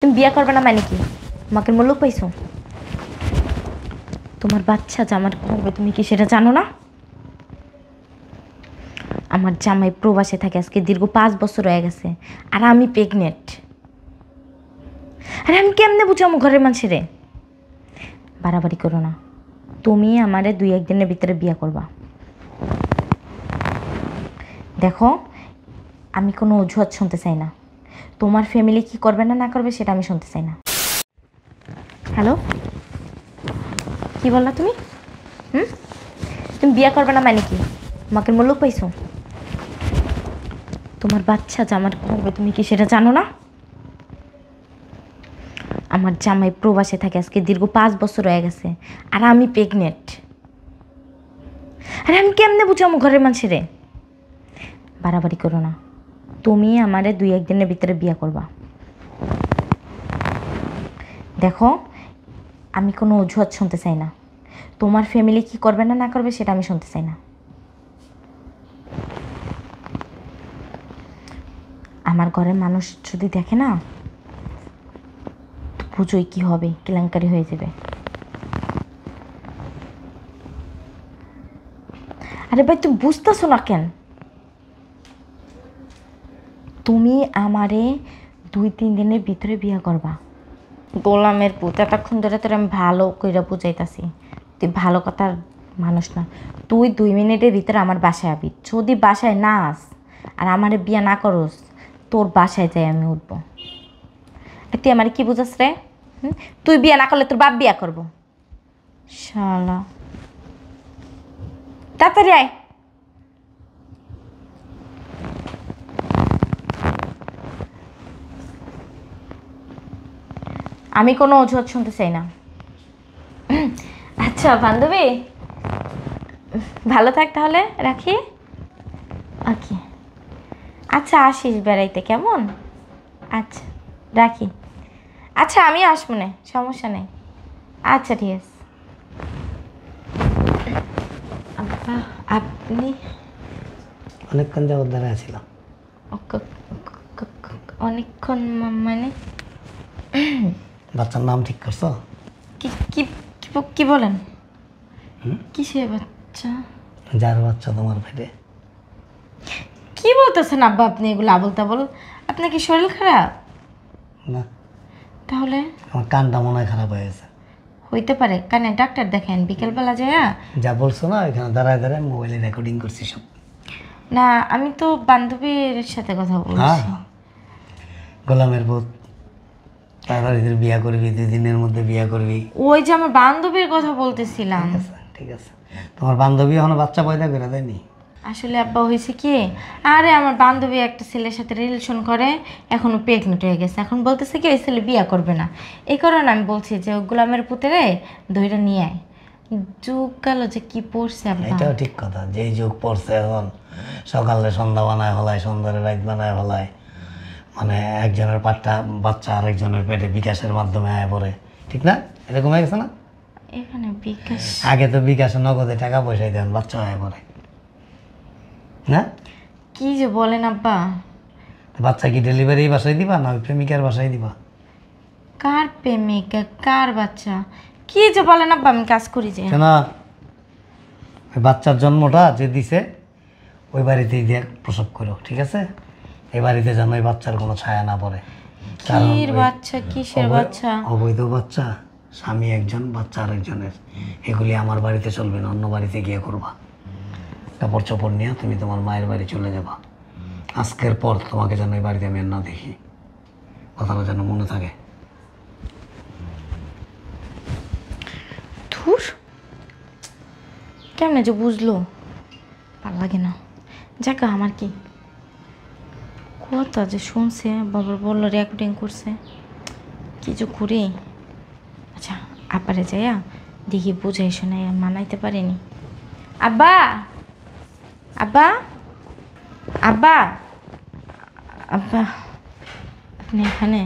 তুমি বিয়ে করবে না মানে কি? আমাকে মূল্য পাইছো? তোমার বাচ্চা জামাই করবে, তুমি কি সেটা জানো না? আমার জামাই প্রবাসে থাকে আজকে দীর্ঘ 5 বছর হয়ে গেছে, আর আমি প্রেগনেন্ট। আরে আমি কেমনে বুঝামো ঘরের মানুষের? বাড়াবাড়ি করো না। তুমি আমারে 2-1 দিনের ভিতরে বিয়ে করবা। দেখো, আমি কোনো অজুহাত শুনতে চাই না। তোমার ফ্যামিলি কি করবে না না করবে সেটা আমি শুনতে চাই না। হ্যালো, কি বললা তুমি? তুমি বিয়ে করবে না মানে কি? আমাকে মূল্য পাইছো? তোমার বাচ্চা জামাই করবে, তুমি কি সেটা জানো না? আমার জামাই প্রবাসে থাকে আজকে দীর্ঘ 5 বছর হয়ে গেছে, আর আমি প্রেগনেন্ট। আরে আমি কেমনে বুঝামো ঘরের মানুষের? বাড়াবাড়ি করো না। তুমি আমারে 2-1 দিনের ভিতরে বিয়ে করবা। দেখো, আমি কোনো অজুহাত শুনতে চাই না। তোমার ফ্যামিলি কি করবে না না করবে সেটা আমি শুনতে চাই না। আমার ঘরের মানুষ যদি দেখে না, বুঝোই কি হবে, কেলেঙ্কারি হয়ে যাবে। আরে ভাই, তুমি বুঝতেছো না কেন? তুমি আমারে 2-3 দিনের ভিতরে বিয়ে করবা। গোলামের পুত, এতক্ষণ ধরে তোর আমি ভালো কইরা বুঝাইতাছি, তুই ভালো কথার মানুষ না। তুই 2 মিনিটের ভিতরে আমার বাসায় আবি। যদি বাসায় না আস আর আমারে বিয়ে না করস, তোর বাসায় যাই আমি উঠবো। তুই আমার কি বুঝাস রে? তুই বিয়ে না করলে তোর বাপ বিয়ে করবো। শালা, তাড়াতাড়ি আয়। আমি কোনো অজুহাত শুনতে চাই না। আচ্ছা বান্ধবী, ভালো থাক তাহলে, রাখি। ওকে, আচ্ছা আসিস বেড়াইতে, কেমন? আচ্ছা রাখি। আচ্ছা আমি আসবো না, সমস্যা নেই। আচ্ছা ঠিক আছে। আব্বা, আপনি অনেকক্ষণ যাবত দাঁড়ায় ছিলাম। অনেকক্ষণ মানে? বাচ্চার নাম ঠিক করছো? কি কি কি বলেন? কিসের বাচ্চা? যার বাচ্চা তোমার পেটে। কি বলতেছেন আব্বা আপনি এগুলো আবল তাবল? আপনার কি শরীর খারাপ? না, তাহলে আমার কানটা মনে হয় খারাপ হয়ে গেছে। হইতে পারে, কানে ডাক্তার দেখেন বিকেলবেলা যায়। যা বলছো না, এখানে দাঁড়ায় দাঁড়ায় মোবাইলে রেকর্ডিং করছি সব। না, আমি তো বান্ধবীর সাথে কথা বলছি। গোলামের পুত, তাড়াতাড়ি বিয়া করবি, 2 দিনের মধ্যে বিয়া করবি। ওই যে আমার বান্ধবীর কথা বলতেছিলাম। ঠিক আছে ঠিক আছে। তোমার বান্ধবী এখনো বাচ্চা পয়দা করে দেয়নি? আসলে আব্বা হয়েছে কি, আরে আমার বান্ধবী একটা ছেলের সাথে রিলেশন করে, এখনো প্রেগনেন্ট হয়ে গেছে। এখন বলতেছে কি ওই ছেলে বিয়ে করবে না। এই কারণে আমি বলছি যে গোলামের পুতেরে ধইরা নিয়ে আয়। যুগ গেল যে কি পড়ছে আব্বা। এটাও ঠিক কথা, যেই যুগ পড়ছে এখন, সকালে সন্ধ্যা বানায় ফলায়, সন্ধ্যারে রাত বানায় ফলায়। মানে একজনের পাটটা বাচ্চা আরেকজনের পেটে বিকাশের মাধ্যমে আয় পড়ে, ঠিক না? এরকম হয়ে গেছে না? এখানে বিকাশ? আগে তো বিকাশে নগদে টাকা পয়সাই দেন, বাচ্চা হয়ে পড়ে না? কি যে বলেন আব্বা? বাচ্চা কি ডেলিভারি বাসায় দিবা না ওই প্রেমিকার বাসায় দিবা? কার প্রেমিকা, কার বাচ্চা? কি যে বলেন আব্বা, আমি কাজ করি যে। কেন, ওই বাচ্চার জন্মটা যে দিছে ওই বাড়িতেই দিয়ে প্রসব করো, ঠিক আছে? এই বাড়িতে যেন ওই বাচ্চার কোনো ছায়া না পড়ে। কির বাচ্চা, কিসের বাচ্চা? অবৈধ বাচ্চা, স্বামী একজন বাচ্চা আরেকজনের, এগুলি আমার বাড়িতে চলবে না, অন্য বাড়িতে গিয়ে করবা। কাপড় চোপড় নিয়ে তুমি তোমার মায়ের বাড়ি চলে যাবা। আজকের পর তোমাকে যেন এই বাড়িতে আমি আর না দেখি, কথাটা যেন মনে থাকে। ধুর, কেমনে যে বুঝলো, ভালো লাগে না। যাক, আমার কি কথা যে শুনছে, বাবার বললো রেকর্ডিং করছে, কি যে করি। আচ্ছা আব্বারে যাইয়া দেখি বুঝাই শোনাই মানাইতে পারিনি। আব্বা, আব্বা, আব্বা, আব্বা, আপনি এখানে?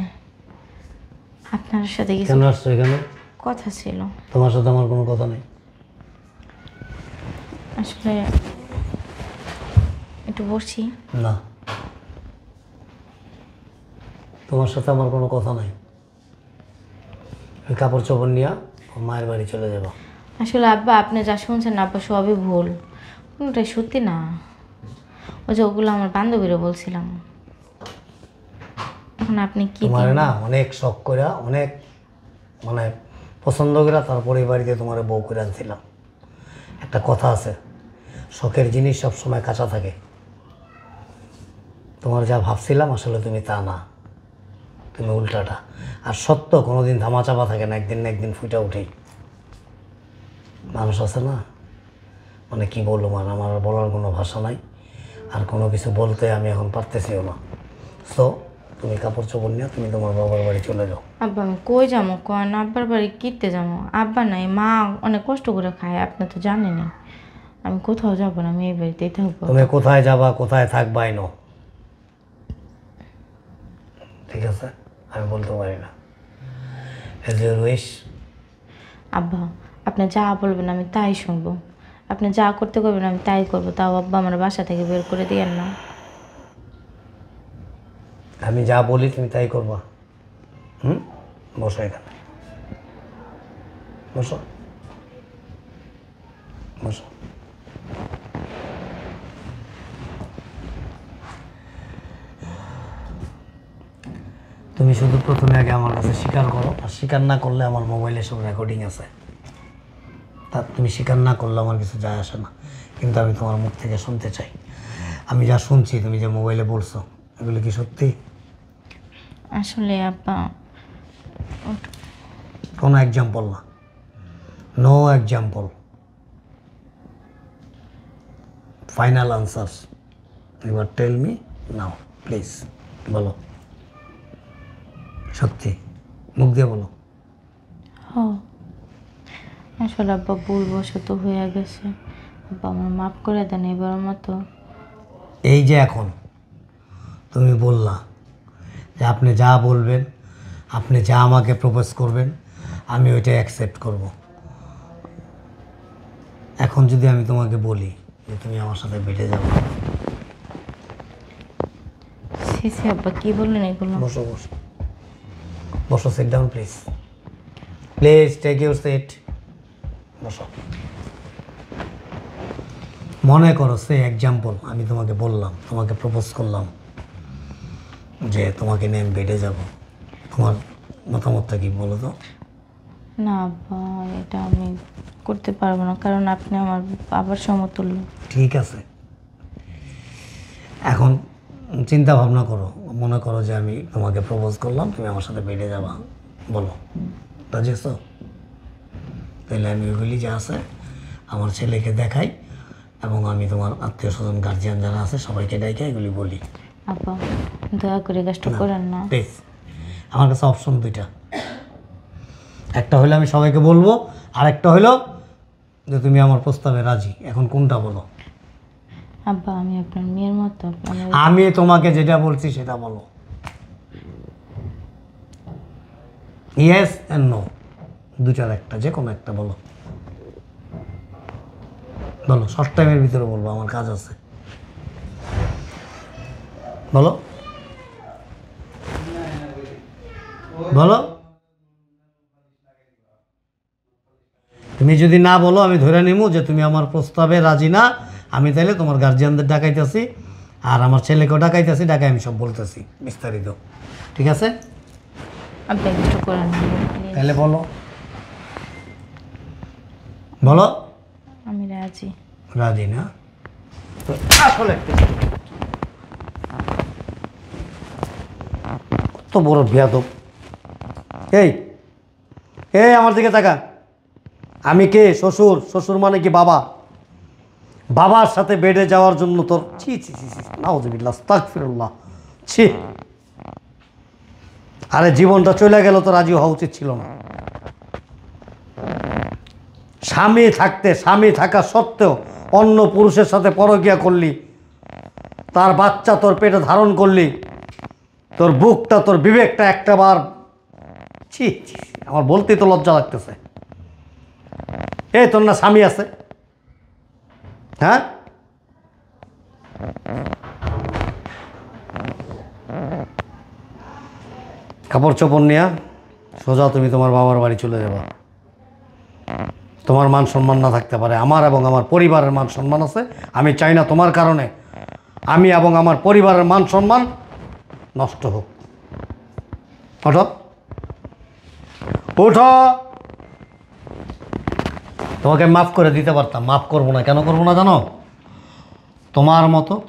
আপনার সাথে কিছু কেন আসছো এখানে? কথা ছিল। তোমার সাথে আমার কোনো কথা নেই। আসলে একটু বসি। না, তোমার সাথে আমার কোনো কথা নাই। ওই কাপড় চোপড় নিয়ে ওর মায়ের বাড়ি চলে যাবো। আসলে আব্বা আপনি যা শুনছেন আব্বা সবই ভুল, কোনটাই সত্যি না। ওই যে ওগুলো আমার বান্ধবীরা বলছিলাম। এখন আপনি কি তোমার না অনেক শখ করে অনেক মানে পছন্দ করে তারপরে এই বাড়িতে তোমার বউ করে আনছিলাম। একটা কথা আছে, শখের জিনিস সব সময় কাঁচা থাকে। তোমার যা ভাবছিলাম আসলে তুমি তা না, তুমি উল্টাটা। আর সত্য কোনোদিন ধামাচাপা থাকে না, একদিন না একদিন ফুটে উঠেই। মানুষ আছে না, মানে কি বলবো, মানে আমার আর বলার কোনো ভাষা নাই। আর কোনো কিছু বলতে আমি এখন পারতেছিও না। সো তুমি কাপড় চোপড় নিয়ে তুমি তোমার বাবার বাড়ি চলে যাও। আব্বা আমি কই যাবো কন, আব্বার বাড়ি কিনতে যাবো? আব্বা নাই, মা অনেক কষ্ট করে খায়, আপনি তো জানেনই। আমি কোথাও যাবো না, আমি এই বাড়িতেই থাকবো। তুমি কোথায় যাবা কোথায় থাকবা আইনো, ঠিক আছে? আমি বলতে পারি না। As your wish. আব্বা আপনি যা বলবেন আমি তাই শুনবো, আপনি যা করতে করবেন আমি তাই করবো। তাও আব্বা আমার বাসা থেকে বের করে দিয়েন না। আমি যা বলি তুমি তাই করবা। বসো এখানে, বসো বসো। তুমি শুধু প্রথমে আগে আমার কাছে স্বীকার করো, আর স্বীকার না করলে আমার মোবাইলে সব রেকর্ডিং আছে। তা তুমি স্বীকার না করলে আমার কিছু যায় আসে না, কিন্তু আমি তোমার মুখ থেকে শুনতে চাই। আমি যা শুনছি তুমি যে মোবাইলে বলছো এগুলো কি সত্যি? আসলে আব্বা কোনো এক্সাম্পল না, নো এক্সাম্পল, ফাইনাল আনসার। এবার টেল মি নাও প্লিজ, বলো সত্যি, মুখ দিয়ে বলো। হ আসলে আব্বা ভুলবশত হয়ে গেছে, আব্বা আমার মাফ করে দেন এবার মতো। এই যে এখন তুমি বললা যে আপনি যা বলবেন, আপনি যা আমাকে প্রপোজ করবেন আমি ওইটা অ্যাকসেপ্ট করব। এখন যদি আমি তোমাকে বলি যে তুমি আমার সাথে বেঁধে যাবো। সি সি আব্বা কি বললেন এগুলো? বসো বসো বসো, sit down please, please take your seat, বসো। মনে করো সে এক্সাম্পল আমি তোমাকে বললাম, তোমাকে প্রপোজ করলাম যে তোমাকে নিয়ে আমি বেডে যাব, তোমার মতামতটা কি বলো তো? না আব্বা এটা আমি করতে পারবো না, কারণ আপনি আমার বাবার সমতুল্য। ঠিক আছে, এখন চিন্তা ভাবনা করো, মনে করো যে আমি তোমাকে প্রপোজ করলাম, তুমি আমার সাথে বেডে যাবা, বলো রাজি আছো? তাহলে আমি ওইগুলি যা আছে আমার ছেলেকে দেখাই, এবং আমি তোমার আত্মীয় স্বজন গার্জিয়ান যারা আছে সবাইকে ডাইকে এগুলি বলি। আব্বা দয়া করে কাজটা করেন না প্লিজ। আমার কাছে অপশন দুইটা, একটা হলো আমি সবাইকে বলবো, আর একটা হলো যে তুমি আমার প্রস্তাবে রাজি। এখন কোনটা বলো? আব্বা আমি আপনার মেয়ের মতো, আমি তোমাকে যেটা বলছি সেটা বলো, ইয়েস এন্ড নো, দুটার একটা, যে কোনো একটা বলো, বলো শর্ট টাইমের ভিতরে বলবো, আমার কাজ আছে, বলো বলো। তুমি যদি না বলো আমি ধরে নিব যে তুমি আমার প্রস্তাবে রাজি না। আমি তাইলে তোমার গার্জিয়ানদের ডাকাইতেছি, আর আমার ছেলেকেও ডাকাইতেছি, ডাকাই আমি সব বলতেছি বিস্তারিত, ঠিক আছে? আব্বা একটু করেন না please। তাহলে বলো, বলো। আমি রাজি। রাজি না? তো আসলে কত বড় বেয়াদব। এই এই আমার দিকে তাকা। আমি কে? শ্বশুর। শ্বশুর মানে কি বাবা। বাবার সাথে বেডে যাওয়ার জন্য তোর ছি ছি ছি ছি, নাউজুবিল্লাহ, আস্তাগফিরুল্লাহ, ছি। আরে জীবনটা চলে গেল তো রাজি হওয়া উচিত ছিল না। স্বামী থাকা সত্ত্বেও অন্য পুরুষের সাথে পরকীয়া করলি, তার বাচ্চা তোর পেটে ধারণ করলি, তোর বুকটা তোর বিবেকটা একটা বার, ছি ছি, আমার বলতেই তো লজ্জা লাগতেছে। এই তোর না স্বামী আছে? হ্যাঁ, কাপড় চোপড় নিয়ে সোজা তুমি তোমার বাবার বাড়ি চলে যাবা। তোমার মান সম্মান না থাকতে পারে, আমার এবং আমার পরিবারের মান সম্মান আছে। আমি চাই না তোমার কারণে আমি এবং আমার পরিবারের মান সম্মান নষ্ট হোক। ওঠো, ওঠো। তোমাকে মাফ করে দিতে পারতাম, মাফ করবো না। কেন করবো না জানো?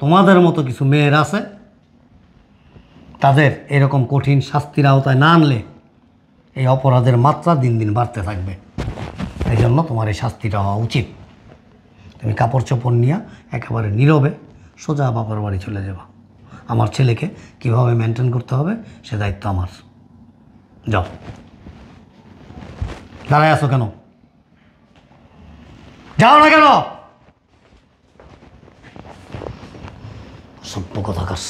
তোমাদের মতো কিছু মেয়ের আছে, তাদের এরকম কঠিন শাস্তির আওতায় না আনলে এই অপরাধের মাত্রা দিন দিন বাড়তে থাকবে। এই জন্য তোমার এই শাস্তিটা হওয়া উচিত। তুমি কাপড় চোপড় নিয়ে একেবারে নীরবে সোজা বাবার বাড়ি চলে যাবা। আমার ছেলেকে কিভাবে মেনটেন করতে হবে সে দায়িত্ব আমার। যাও। দাঁড়ায় আছো কেন? যাও না কেন? সভ্য কথা কাজ।